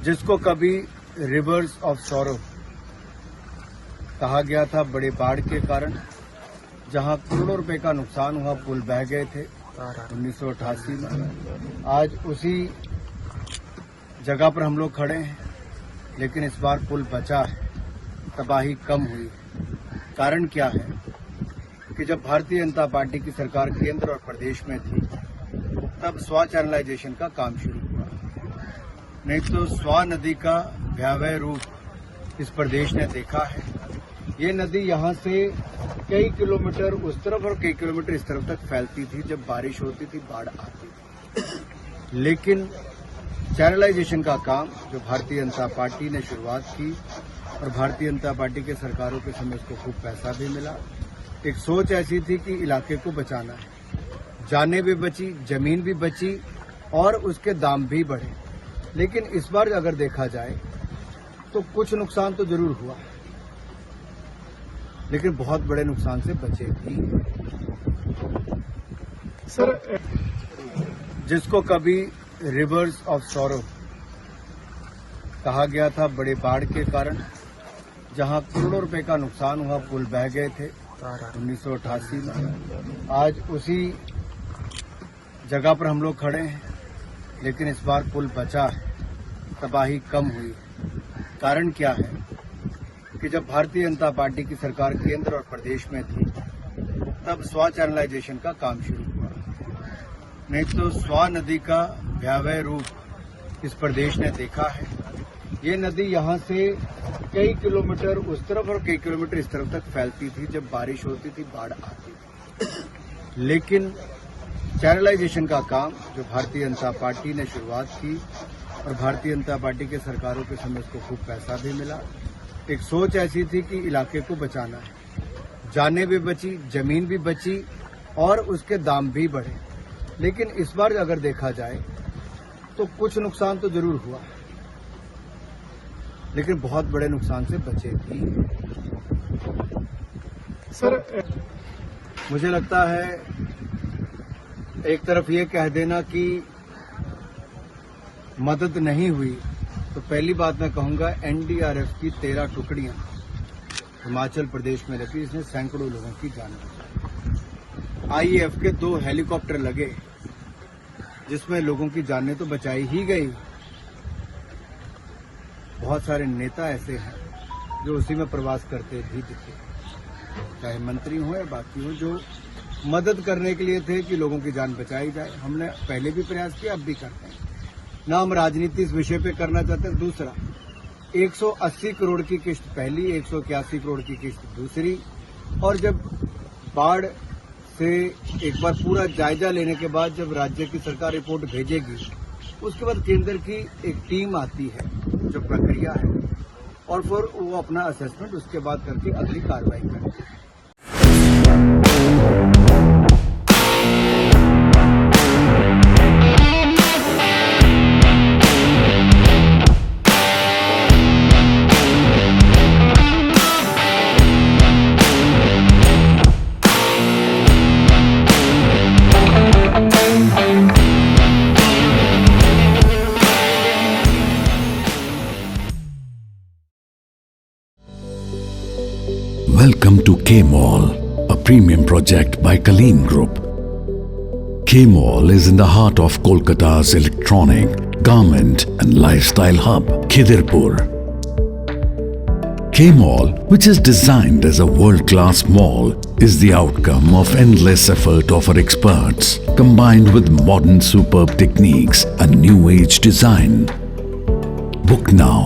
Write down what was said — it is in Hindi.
जिसको कभी रिवर्स ऑफ सॉरो कहा गया था, बड़े बाढ़ के कारण जहां करोड़ों रुपए का नुकसान हुआ, पुल बह गए थे 1988 में। आज उसी जगह पर हम लोग खड़े हैं, लेकिन इस बार पुल बचा है, तबाही कम हुई है। कारण क्या है कि जब भारतीय जनता पार्टी की सरकार केंद्र और प्रदेश में थी, तब स्वा चैनलाइजेशन का काम शुरू हुआ। नहीं तो स्वा नदी का भयावह रूप इस प्रदेश ने देखा है। ये नदी यहाँ से कई किलोमीटर उस तरफ और कई किलोमीटर इस तरफ तक फैलती थी जब बारिश होती थी, बाढ़ आती थी। लेकिन चैनलाइजेशन का काम जो भारतीय जनता पार्टी ने शुरुआत की और भारतीय जनता पार्टी के सरकारों के समय उसको खूब पैसा भी मिला। एक सोच ऐसी थी कि इलाके को बचाना है, जानें भी बची, जमीन भी बची और उसके दाम भी बढ़े। लेकिन इस बार अगर देखा जाए तो कुछ नुकसान तो जरूर हुआ, लेकिन बहुत बड़े नुकसान से बचे भी। सर, जिसको कभी रिवर्स ऑफ सॉरो कहा गया था, बड़े बाढ़ के कारण जहां करोड़ों रुपए का नुकसान हुआ, पुल बह गए थे 1988 में। आज उसी जगह पर हम लोग खड़े हैं, लेकिन इस बार पुल बचा है, तबाही कम हुई है। कारण क्या है कि जब भारतीय जनता पार्टी की सरकार केंद्र और प्रदेश में थी, तब स्वा चैनलाइजेशन का काम शुरू हुआ। नहीं तो स्वा नदी का भयावह रूप इस प्रदेश ने देखा है। ये नदी यहाँ से कई किलोमीटर उस तरफ और कई किलोमीटर इस तरफ तक फैलती थी जब बारिश होती थी, बाढ़ आती थी। लेकिन चैनलाइजेशन का काम जो भारतीय जनता पार्टी ने शुरुआत की और भारतीय जनता पार्टी के सरकारों के समय उसको खूब पैसा भी मिला। एक सोच ऐसी थी कि इलाके को बचाना है, जानें भी बची, जमीन भी बची और उसके दाम भी बढ़े। लेकिन इस बार अगर देखा जाए तो कुछ नुकसान तो जरूर हुआ, लेकिन बहुत बड़े नुकसान से बचे भी। सर, मुझे लगता है एक तरफ ये कह देना कि मदद नहीं हुई, तो पहली बात मैं कहूंगा एनडीआरएफ की 13 टुकड़ियां हिमाचल प्रदेश में रखी, इसने सैकड़ों लोगों की जान बचाई। आईएएफ के 2 हेलीकॉप्टर लगे, जिसमें लोगों की जानें तो बचाई ही गई। बहुत सारे नेता ऐसे हैं जो उसी में प्रवास करते भी दिखे, चाहे मंत्री हो या बाकी हो, जो मदद करने के लिए थे कि लोगों की जान बचाई जाए। हमने पहले भी प्रयास किया, अब भी करते हैं। ना हम राजनीति इस विषय पे करना चाहते हैं। दूसरा, 180 करोड़ की किस्त पहली, 181 करोड़ की किस्त दूसरी। और जब बाढ़ से एक बार पूरा जायजा लेने के बाद जब राज्य की सरकार रिपोर्ट भेजेगी, उसके बाद केंद्र की एक टीम आती है, जो प्रक्रिया है, और फिर वो अपना असेसमेंट उसके बाद करके अगली कार्रवाई करती है। Welcome to K-Mall, a premium project by Kaleen Group. K-Mall is in the heart of Kolkata's electronic, garment and lifestyle hub, Khidirpur. K-Mall, which is designed as a world-class mall, is the outcome of endless effort of our experts, combined with modern superb techniques and new age design. Book now